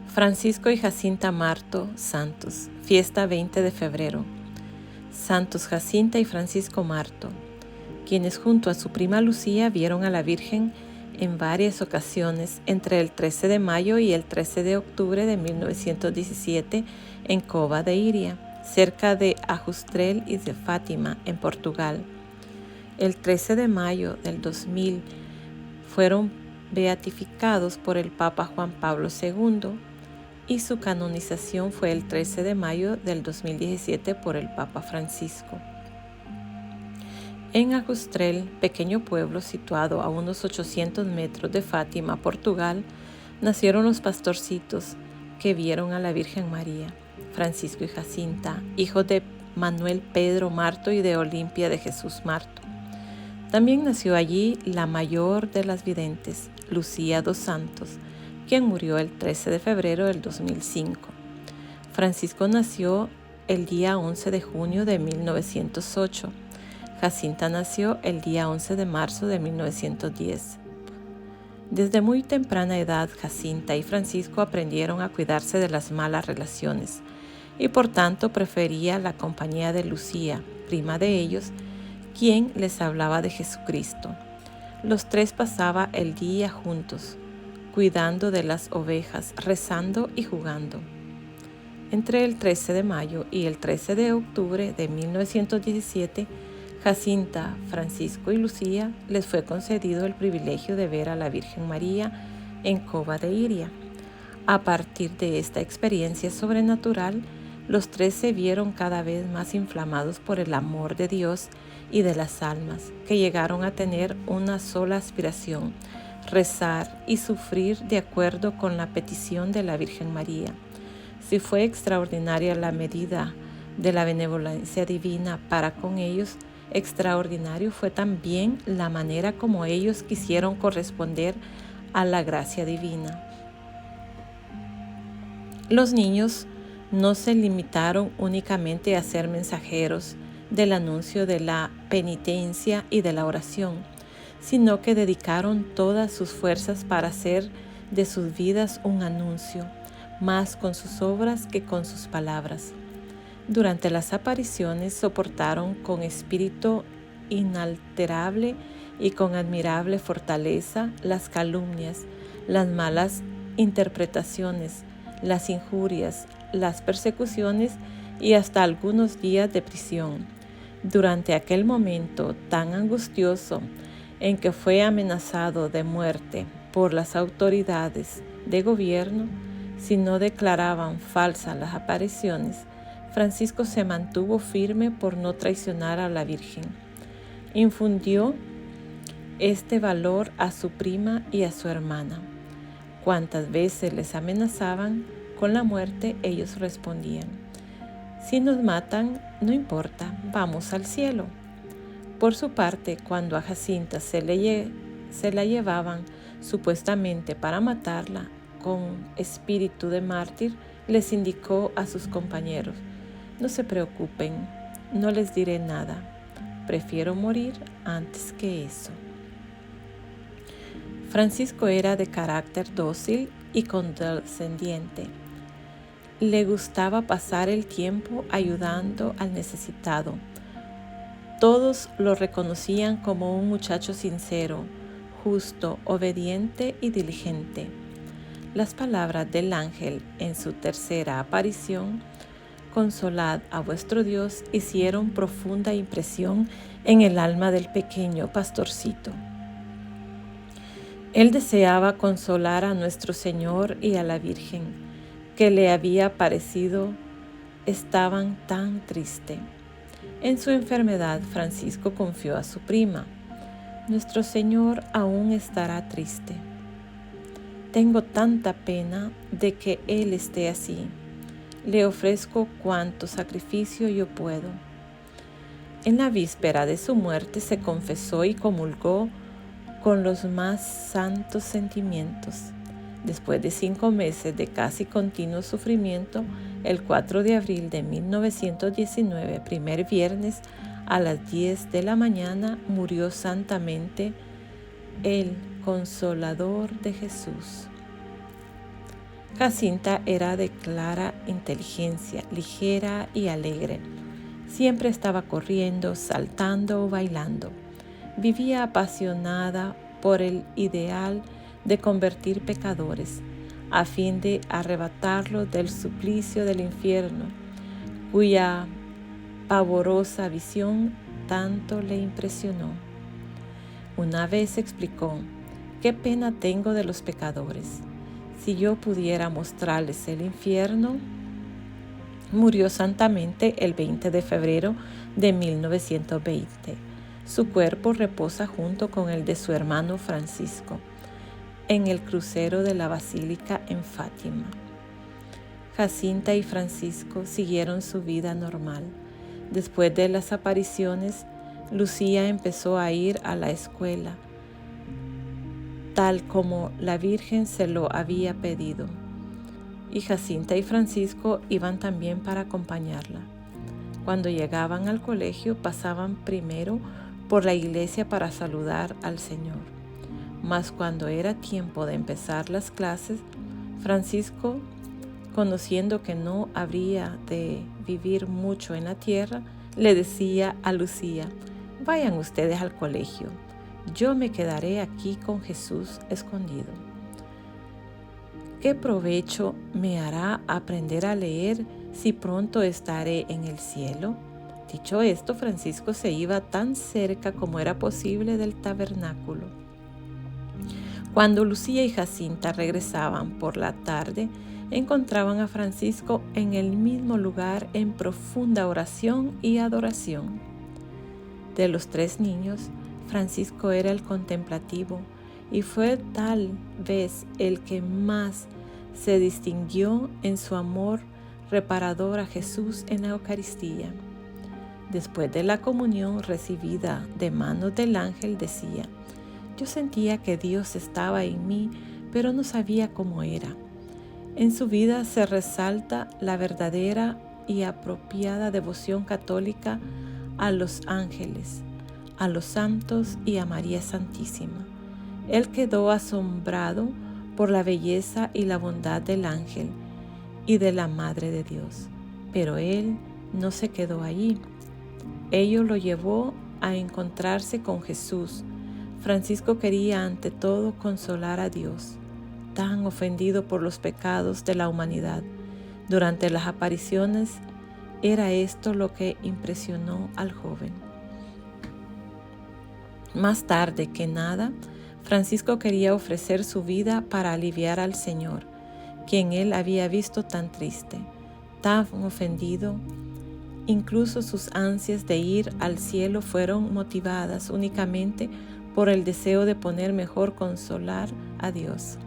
Francisco y Jacinta Marto, santos, fiesta 20 de febrero. Santos Jacinta y Francisco Marto, quienes junto a su prima Lucía vieron a la Virgen en varias ocasiones entre el 13 de mayo y el 13 de octubre de 1917 en Cova de Iria, cerca de Ajustrel y de Fátima, en Portugal. El 13 de mayo del 2000 fueron beatificados por el Papa Juan Pablo II y su canonización fue el 13 de mayo del 2017 por el Papa Francisco. En Ajustrel, pequeño pueblo situado a unos 800 metros de Fátima, Portugal, nacieron los pastorcitos que vieron a la Virgen María, Francisco y Jacinta, hijos de Manuel Pedro Marto y de Olimpia de Jesús Marto. También nació allí la mayor de las videntes, Lucía dos Santos, quien murió el 13 de febrero del 2005. Francisco nació el día 11 de junio de 1908. Jacinta nació el día 11 de marzo de 1910. Desde muy temprana edad, Jacinta y Francisco aprendieron a cuidarse de las malas relaciones y por tanto prefería la compañía de Lucía, prima de ellos, quien les hablaba de Jesucristo. Los tres pasaban el día juntos, cuidando de las ovejas, rezando y jugando. Entre el 13 de mayo y el 13 de octubre de 1917, Jacinta, Francisco y Lucía les fue concedido el privilegio de ver a la Virgen María en Cova de Iria. A partir de esta experiencia sobrenatural, los tres se vieron cada vez más inflamados por el amor de Dios y de las almas, que llegaron a tener una sola aspiración: rezar y sufrir de acuerdo con la petición de la Virgen María. Si fue extraordinaria la medida de la benevolencia divina para con ellos, extraordinario fue también la manera como ellos quisieron corresponder a la gracia divina. Los niños no se limitaron únicamente a ser mensajeros del anuncio de la penitencia y de la oración, sino que dedicaron todas sus fuerzas para hacer de sus vidas un anuncio, más con sus obras que con sus palabras. Durante las apariciones soportaron con espíritu inalterable y con admirable fortaleza las calumnias, las malas interpretaciones, las injurias, las persecuciones y hasta algunos días de prisión. Durante aquel momento tan angustioso en que fue amenazado de muerte por las autoridades de gobierno si no declaraban falsas las apariciones, Francisco se mantuvo firme por no traicionar a la Virgen. Infundió este valor a su prima y a su hermana. Cuantas veces les amenazaban con la muerte, ellos respondían: si nos matan, no importa, vamos al cielo. Por su parte, cuando a Jacinta se la llevaban supuestamente para matarla, con espíritu de mártir, les indicó a sus compañeros: no se preocupen, no les diré nada, prefiero morir antes que eso. Francisco era de carácter dócil y condescendiente. Le gustaba pasar el tiempo ayudando al necesitado. Todos lo reconocían como un muchacho sincero, justo, obediente y diligente. Las palabras del ángel en su tercera aparición, consolad a vuestro Dios, hicieron profunda impresión en el alma del pequeño pastorcito. Él deseaba consolar a nuestro Señor y a la Virgen, que le había parecido estaban tan triste. En su enfermedad, Francisco confió a su prima: nuestro Señor aún estará triste. Tengo tanta pena de que Él esté así. Le ofrezco cuanto sacrificio yo puedo. En la víspera de su muerte se confesó y comulgó con los más santos sentimientos. Después de 5 meses de casi continuo sufrimiento, el 4 de abril de 1919, primer viernes, a las 10 de la mañana, murió santamente el Consolador de Jesús. Jacinta era de clara inteligencia, ligera y alegre. Siempre estaba corriendo, saltando o bailando. Vivía apasionada por el ideal de convertir pecadores, a fin de arrebatarlos del suplicio del infierno, cuya pavorosa visión tanto le impresionó. Una vez explicó: «Qué pena tengo de los pecadores. Si yo pudiera mostrarles el infierno». Murió santamente el 20 de febrero de 1920. Su cuerpo reposa junto con el de su hermano Francisco en el crucero de la Basílica en Fátima. Jacinta y Francisco siguieron su vida normal. Después de las apariciones, Lucía empezó a ir a la escuela, tal como la Virgen se lo había pedido, y Jacinta y Francisco iban también para acompañarla. Cuando llegaban al colegio, pasaban primero por la iglesia para saludar al Señor. Mas cuando era tiempo de empezar las clases, Francisco, conociendo que no habría de vivir mucho en la tierra, le decía a Lucía: «Vayan ustedes al colegio, yo me quedaré aquí con Jesús escondido. ¿Qué provecho me hará aprender a leer si pronto estaré en el cielo?». Dicho esto, Francisco se iba tan cerca como era posible del tabernáculo. Cuando Lucía y Jacinta regresaban por la tarde, encontraban a Francisco en el mismo lugar en profunda oración y adoración. De los 3 niños, Francisco era el contemplativo y fue tal vez el que más se distinguió en su amor reparador a Jesús en la Eucaristía. Después de la comunión recibida de manos del ángel, decía: «Yo sentía que Dios estaba en mí, pero no sabía cómo era». En su vida se resalta la verdadera y apropiada devoción católica a los ángeles, a los santos y a María Santísima. Él quedó asombrado por la belleza y la bondad del ángel y de la Madre de Dios. Pero él no se quedó allí. Ello lo llevó a encontrarse con Jesús. Francisco quería ante todo consolar a Dios, tan ofendido por los pecados de la humanidad. Durante las apariciones era esto lo que impresionó al joven. Más tarde que nada, Francisco quería ofrecer su vida para aliviar al Señor, quien él había visto tan triste, tan ofendido. Incluso sus ansias de ir al cielo fueron motivadas únicamente por el deseo de poder mejor consolar a Dios.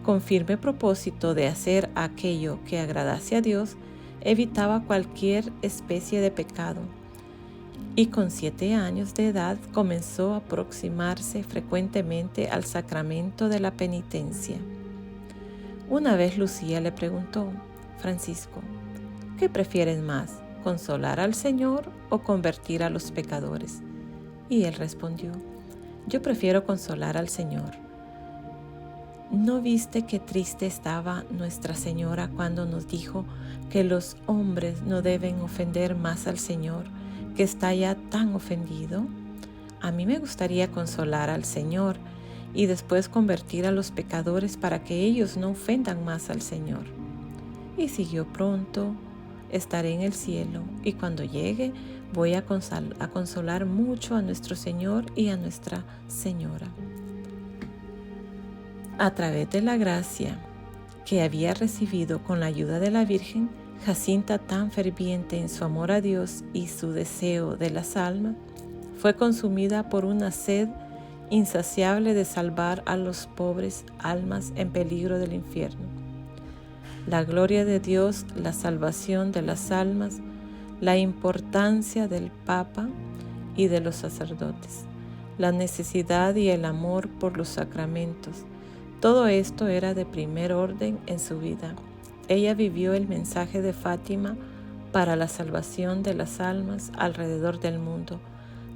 Con firme propósito de hacer aquello que agradase a Dios, evitaba cualquier especie de pecado, y con 7 años de edad comenzó a aproximarse frecuentemente al sacramento de la penitencia. Una vez Lucía le preguntó: «Francisco, ¿qué prefieres más, consolar al Señor o convertir a los pecadores?». Y él respondió: «Yo prefiero consolar al Señor». ¿No viste qué triste estaba Nuestra Señora cuando nos dijo que los hombres no deben ofender más al Señor, que está ya tan ofendido? A mí me gustaría consolar al Señor y después convertir a los pecadores para que ellos no ofendan más al Señor. Y siguió: «Pronto estaré en el cielo y cuando llegue voy a consolar mucho a nuestro Señor y a Nuestra Señora». A través de la gracia que había recibido con la ayuda de la Virgen, Jacinta, tan ferviente en su amor a Dios y su deseo de las almas, fue consumida por una sed insaciable de salvar a los pobres almas en peligro del infierno. La gloria de Dios, la salvación de las almas, la importancia del Papa y de los sacerdotes, la necesidad y el amor por los sacramentos, todo esto era de primer orden en su vida. Ella vivió el mensaje de Fátima para la salvación de las almas alrededor del mundo,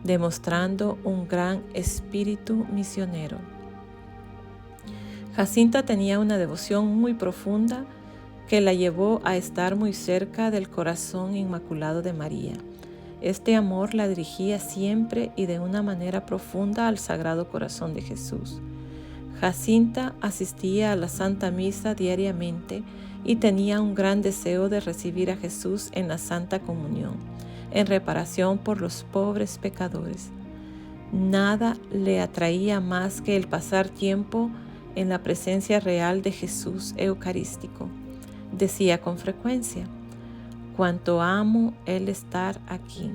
demostrando un gran espíritu misionero. Jacinta tenía una devoción muy profunda que la llevó a estar muy cerca del corazón inmaculado de María. Este amor la dirigía siempre y de una manera profunda al Sagrado Corazón de Jesús. Jacinta asistía a la Santa Misa diariamente y tenía un gran deseo de recibir a Jesús en la Santa Comunión, en reparación por los pobres pecadores. Nada le atraía más que el pasar tiempo en la presencia real de Jesús eucarístico. Decía con frecuencia: «Cuánto amo el estar aquí.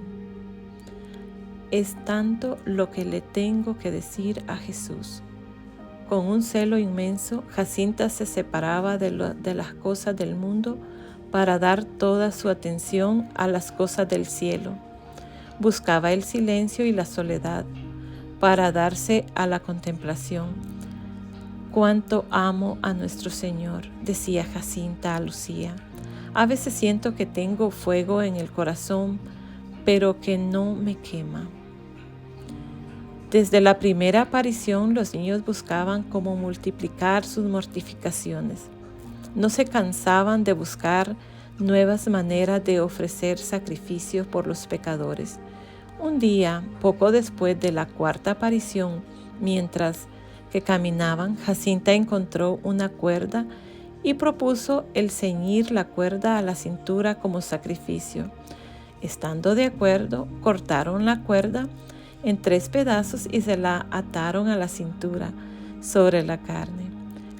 Es tanto lo que le tengo que decir a Jesús». Con un celo inmenso, Jacinta se separaba de las cosas del mundo para dar toda su atención a las cosas del cielo. Buscaba el silencio y la soledad para darse a la contemplación. «Cuánto amo a nuestro Señor», decía Jacinta a Lucía. «A veces siento que tengo fuego en el corazón, pero que no me quema». Desde la primera aparición, los niños buscaban cómo multiplicar sus mortificaciones. No se cansaban de buscar nuevas maneras de ofrecer sacrificios por los pecadores. Un día, poco después de la cuarta aparición, mientras que caminaban, Jacinta encontró una cuerda y propuso el ceñir la cuerda a la cintura como sacrificio. Estando de acuerdo, cortaron la cuerda en 3 pedazos y se la ataron a la cintura sobre la carne.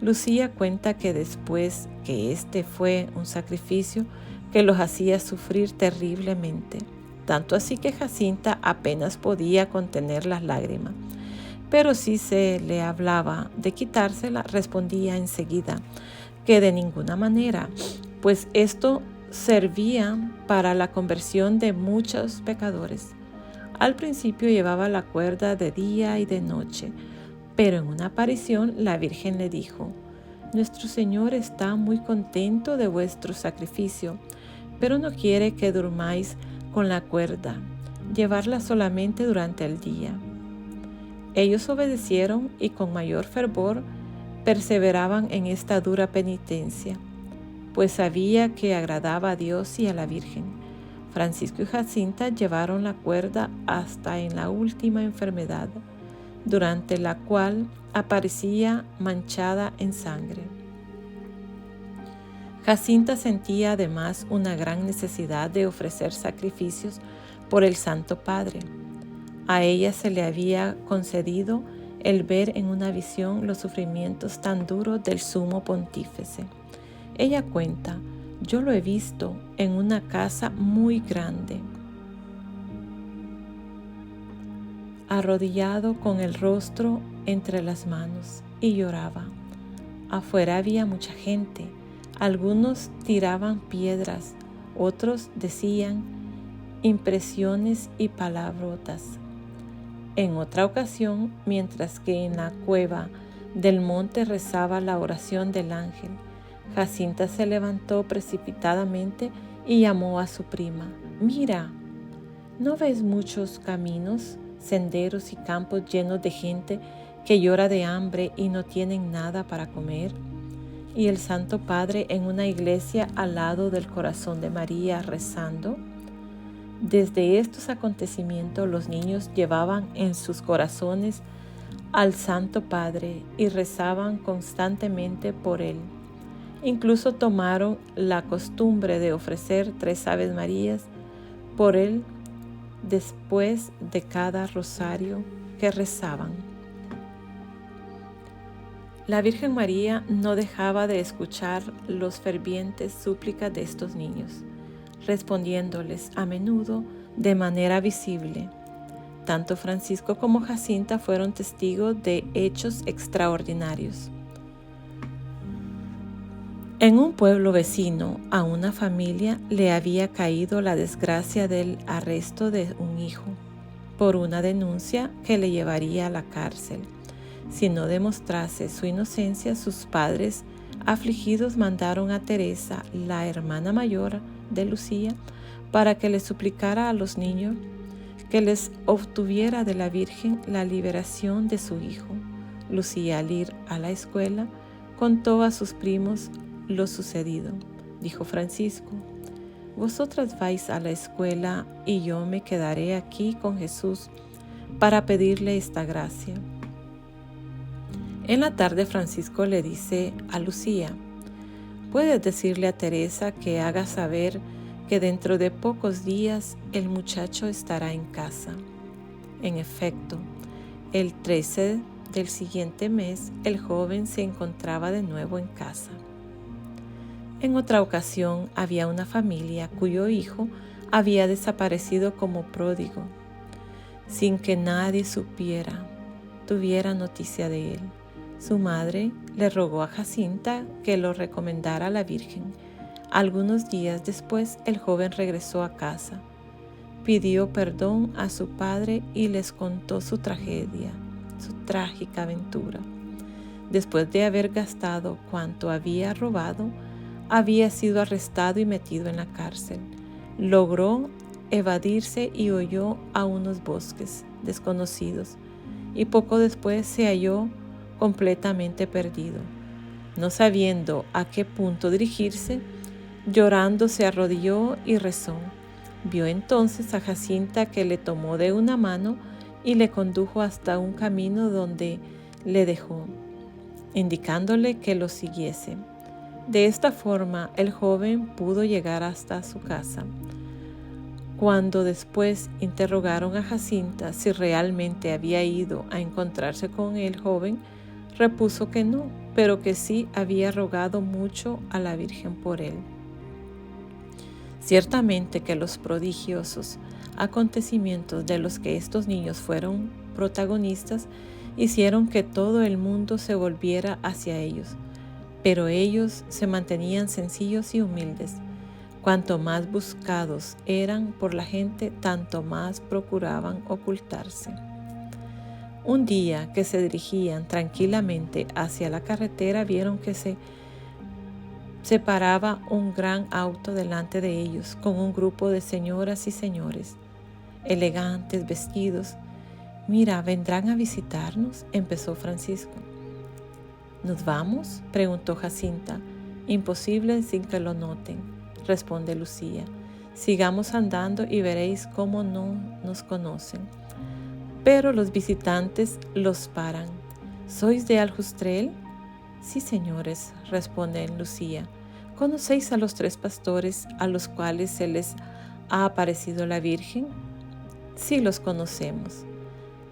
Lucía cuenta que después que este fue un sacrificio que los hacía sufrir terriblemente, tanto así que Jacinta apenas podía contener las lágrimas. Pero si se le hablaba de quitársela, respondía enseguida que de ninguna manera, pues esto servía para la conversión de muchos pecadores. Al principio llevaba la cuerda de día y de noche, pero en una aparición la Virgen le dijo: «Nuestro Señor está muy contento de vuestro sacrificio, pero no quiere que durmáis con la cuerda, llevarla solamente durante el día». Ellos obedecieron y con mayor fervor perseveraban en esta dura penitencia, pues sabía que agradaba a Dios y a la Virgen. Francisco y Jacinta llevaron la cuerda hasta en la última enfermedad, durante la cual aparecía manchada en sangre. Jacinta sentía además una gran necesidad de ofrecer sacrificios por el Santo Padre. A ella se le había concedido el ver en una visión los sufrimientos tan duros del Sumo Pontífice. Ella cuenta: «Yo lo he visto en una casa muy grande, arrodillado con el rostro entre las manos, y lloraba. Afuera había mucha gente. Algunos tiraban piedras, otros decían impresiones y palabrotas». En otra ocasión, mientras que en la cueva del monte rezaba la oración del ángel, Jacinta se levantó precipitadamente y llamó a su prima: «Mira, ¿no ves muchos caminos, senderos y campos llenos de gente que llora de hambre y no tienen nada para comer? Y el Santo Padre en una iglesia al lado del corazón de María rezando». Desde estos acontecimientos los niños llevaban en sus corazones al Santo Padre y rezaban constantemente por él. Incluso tomaron la costumbre de ofrecer 3 Aves Marías por él después de cada rosario que rezaban. La Virgen María no dejaba de escuchar los fervientes súplicas de estos niños, respondiéndoles a menudo de manera visible. Tanto Francisco como Jacinta fueron testigos de hechos extraordinarios. En un pueblo vecino, a una familia le había caído la desgracia del arresto de un hijo por una denuncia que le llevaría a la cárcel. Si no demostrase su inocencia, sus padres, afligidos, mandaron a Teresa, la hermana mayor de Lucía, para que le suplicara a los niños que les obtuviera de la Virgen la liberación de su hijo. Lucía, al ir a la escuela, contó a sus primos lo sucedido. Dijo Francisco: vosotras vais a la escuela y yo me quedaré aquí con Jesús para pedirle esta gracia. En la tarde Francisco le dice a Lucía: puedes decirle a Teresa que haga saber que dentro de pocos días el muchacho estará en casa. En efecto, el 13 del siguiente mes el joven se encontraba de nuevo en casa. En otra ocasión había una familia cuyo hijo había desaparecido como pródigo, sin que nadie tuviera noticia de él. Su madre le rogó a Jacinta que lo recomendara a la Virgen. Algunos días después el joven regresó a casa, pidió perdón a su padre y les contó su tragedia, su trágica aventura. Después de haber gastado cuanto había robado, había sido arrestado y metido en la cárcel. Logró evadirse y huyó a unos bosques desconocidos, y poco después se halló completamente perdido. No sabiendo a qué punto dirigirse, llorando se arrodilló y rezó. Vio entonces a Jacinta, que le tomó de una mano y le condujo hasta un camino donde le dejó, indicándole que lo siguiese. De esta forma el joven pudo llegar hasta su casa. Cuando después interrogaron a Jacinta si realmente había ido a encontrarse con el joven, repuso que no, pero que sí había rogado mucho a la Virgen por él. Ciertamente que los prodigiosos acontecimientos de los que estos niños fueron protagonistas hicieron que todo el mundo se volviera hacia ellos, pero ellos se mantenían sencillos y humildes. Cuanto más buscados eran por la gente, tanto más procuraban ocultarse. Un día que se dirigían tranquilamente hacia la carretera, vieron que se paraba un gran auto delante de ellos, con un grupo de señoras y señores, elegantes, vestidos. «Mira, ¿vendrán a visitarnos?», empezó Francisco. «¿Nos vamos?», preguntó Jacinta. «Imposible sin que lo noten», responde Lucía. «Sigamos andando y veréis cómo no nos conocen». Pero los visitantes los paran. «¿Sois de Aljustrel?». «Sí, señores», responde Lucía. «¿Conocéis a los 3 pastores a los cuales se les ha aparecido la Virgen?». «Sí, los conocemos».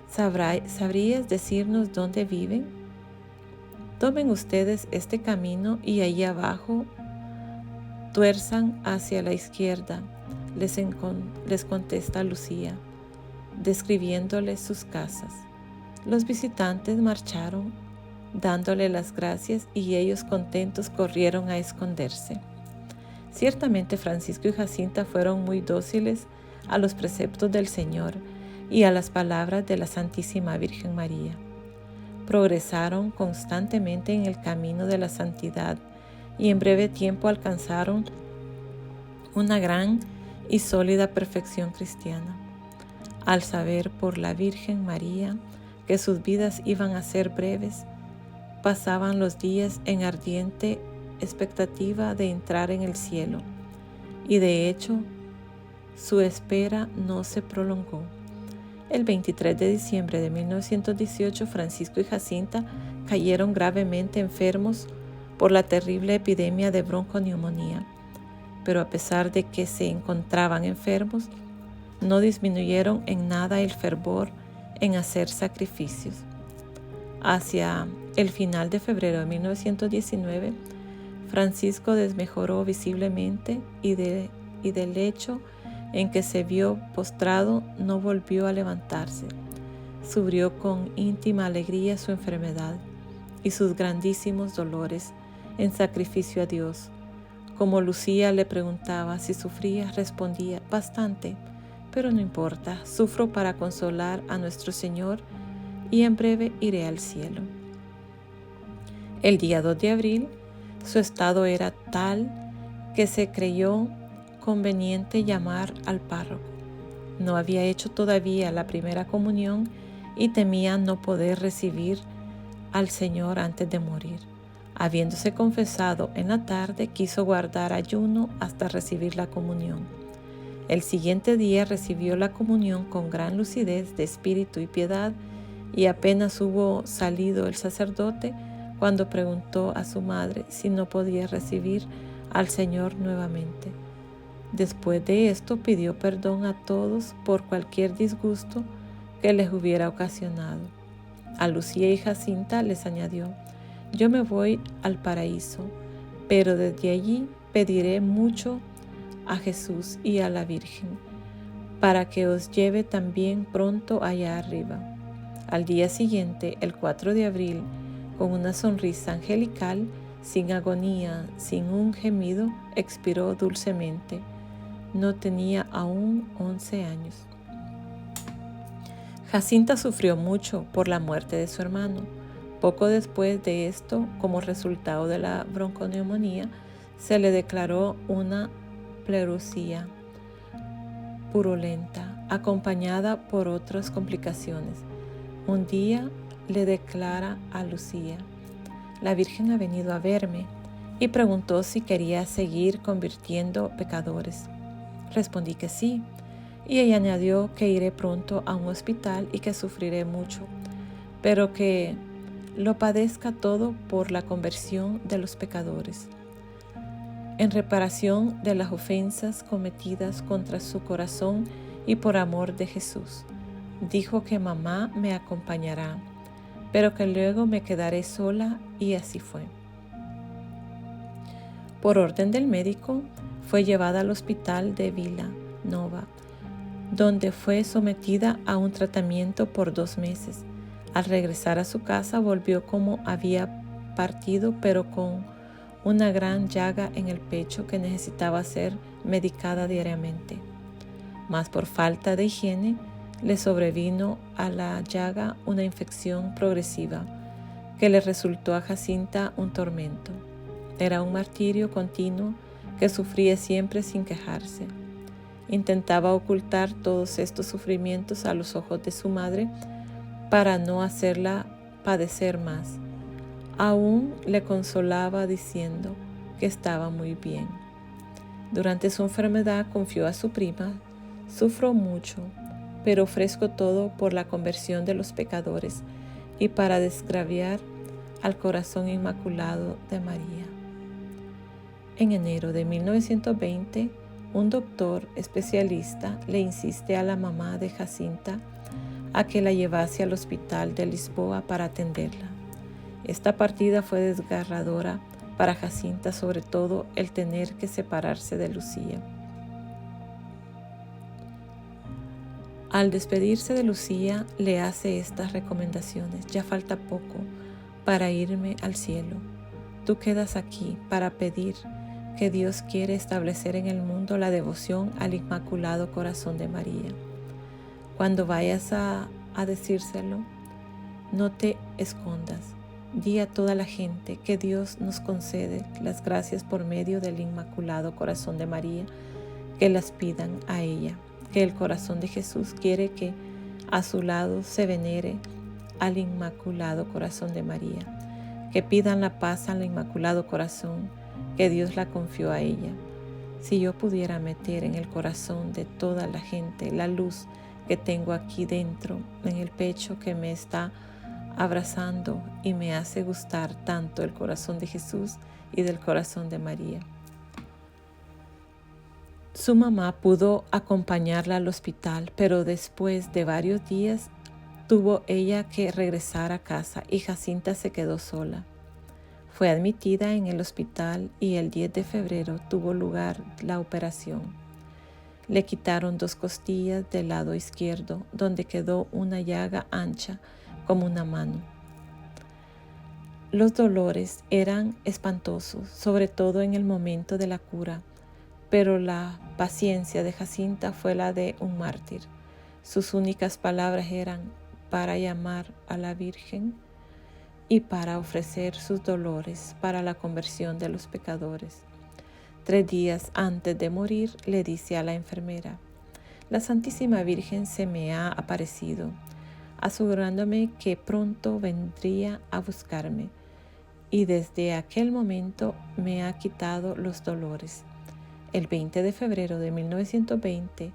«¿Sabrías decirnos dónde viven?». «Tomen ustedes este camino y allí abajo tuerzan hacia la izquierda», les contesta Lucía, describiéndoles sus casas. Los visitantes marcharon dándole las gracias, y ellos contentos corrieron a esconderse. Ciertamente Francisco y Jacinta fueron muy dóciles a los preceptos del Señor y a las palabras de la Santísima Virgen María. Progresaron constantemente en el camino de la santidad y en breve tiempo alcanzaron una gran y sólida perfección cristiana. Al saber por la Virgen María que sus vidas iban a ser breves, pasaban los días en ardiente expectativa de entrar en el cielo, y de hecho su espera no se prolongó. El 23 de diciembre de 1918, Francisco y Jacinta cayeron gravemente enfermos por la terrible epidemia de bronconeumonía, pero a pesar de que se encontraban enfermos, no disminuyeron en nada el fervor en hacer sacrificios. Hacia el final de febrero de 1919, Francisco desmejoró visiblemente y del lecho en que se vio postrado no volvió a levantarse. Sufrió con íntima alegría su enfermedad y sus grandísimos dolores en sacrificio a Dios. Como Lucía le preguntaba si sufría, respondía: «Bastante, pero no importa, sufro para consolar a nuestro Señor y en breve iré al cielo». El día 2 de abril, su estado era tal que se creyó conveniente llamar al párroco. No había hecho todavía la primera comunión y temía no poder recibir al Señor antes de morir. Habiéndose confesado en la tarde, quiso guardar ayuno hasta recibir la comunión. El siguiente día recibió la comunión con gran lucidez de espíritu y piedad, y apenas hubo salido el sacerdote cuando preguntó a su madre si no podía recibir al Señor nuevamente. Después de esto pidió perdón a todos por cualquier disgusto que les hubiera ocasionado. A Lucía y Jacinta les añadió: yo me voy al paraíso, pero desde allí pediré mucho a Jesús y a la Virgen, para que os lleve también pronto allá arriba. Al día siguiente, el 4 de abril, con una sonrisa angelical, sin agonía, sin un gemido, expiró dulcemente. No tenía aún 11 años. Jacinta sufrió mucho por la muerte de su hermano. Poco después de esto, como resultado de la bronconeumonía, se le declaró una pleuresía purulenta, acompañada por otras complicaciones. Un día le declara a Lucía: la Virgen ha venido a verme y preguntó si quería seguir convirtiendo pecadores. Respondí que sí, y ella añadió que iré pronto a un hospital y que sufriré mucho, pero que lo padezca todo por la conversión de los pecadores, en reparación de las ofensas cometidas contra su corazón y por amor de Jesús. Dijo que mamá me acompañará, pero que luego me quedaré sola, y así fue. Por orden del médico, fue llevada al hospital de Vila Nova, donde fue sometida a un tratamiento por 2 meses. Al regresar a su casa volvió como había partido, pero con una gran llaga en el pecho que necesitaba ser medicada diariamente. Mas por falta de higiene, le sobrevino a la llaga una infección progresiva que le resultó a Jacinta un tormento. Era un martirio continuo que sufría siempre sin quejarse. Intentaba ocultar todos estos sufrimientos a los ojos de su madre para no hacerla padecer más. Aún le consolaba diciendo que estaba muy bien. Durante su enfermedad confió a su prima: sufro mucho, pero ofrezco todo por la conversión de los pecadores y para desgraviar al corazón inmaculado de María. En enero de 1920, un doctor especialista le insiste a la mamá de Jacinta a que la llevase al hospital de Lisboa para atenderla. Esta partida fue desgarradora para Jacinta, sobre todo el tener que separarse de Lucía. Al despedirse de Lucía, le hace estas recomendaciones: ya falta poco para irme al cielo. Tú quedas aquí para pedir que Dios quiere establecer en el mundo la devoción al Inmaculado Corazón de María. Cuando vayas a decírselo, no te escondas. Di a toda la gente que Dios nos concede las gracias por medio del Inmaculado Corazón de María, que las pidan a ella, que el corazón de Jesús quiere que a su lado se venere al Inmaculado Corazón de María, que pidan la paz al Inmaculado Corazón, que Dios la confió a ella. Si yo pudiera meter en el corazón de toda la gente la luz que tengo aquí dentro, en el pecho que me está abrazando y me hace gustar tanto el corazón de Jesús y del corazón de María. Su mamá pudo acompañarla al hospital, pero después de varios días tuvo ella que regresar a casa y Jacinta se quedó sola. Fue admitida en el hospital y el 10 de febrero tuvo lugar la operación. Le quitaron 2 costillas del lado izquierdo, donde quedó una llaga ancha como una mano. Los dolores eran espantosos, sobre todo en el momento de la cura, pero la paciencia de Jacinta fue la de un mártir. Sus únicas palabras eran para llamar a la Virgen y para ofrecer sus dolores para la conversión de los pecadores. 3 días antes de morir le dice a la enfermera: la Santísima Virgen se me ha aparecido, asegurándome que pronto vendría a buscarme y desde aquel momento me ha quitado los dolores. El 20 de febrero de 1920,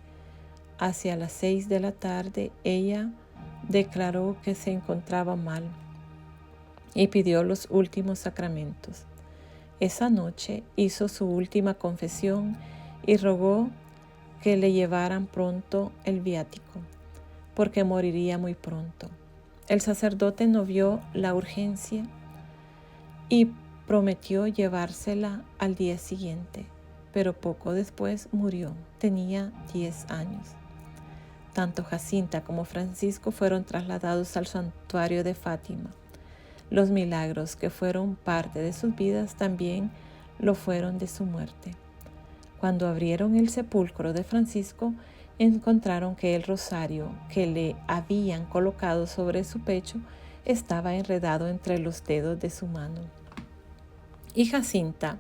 hacia las 6 de la tarde, ella declaró que se encontraba mal y pidió los últimos sacramentos. Esa noche hizo su última confesión y rogó que le llevaran pronto el viático, porque moriría muy pronto. El sacerdote no vio la urgencia y prometió llevársela al día siguiente, pero poco después murió. Tenía 10 años. Tanto Jacinta como Francisco fueron trasladados al santuario de Fátima. Los milagros que fueron parte de sus vidas también lo fueron de su muerte. Cuando abrieron el sepulcro de Francisco, encontraron que el rosario que le habían colocado sobre su pecho estaba enredado entre los dedos de su mano. Y Jacinta,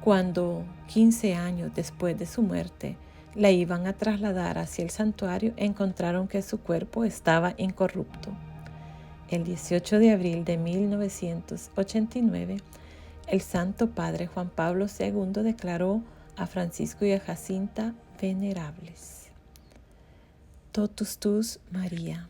cuando 15 años después de su muerte la iban a trasladar hacia el santuario, encontraron que su cuerpo estaba incorrupto. El 18 de abril de 1989, el Santo Padre Juan Pablo II declaró a Francisco y a Jacinta venerables. Totus tus, María.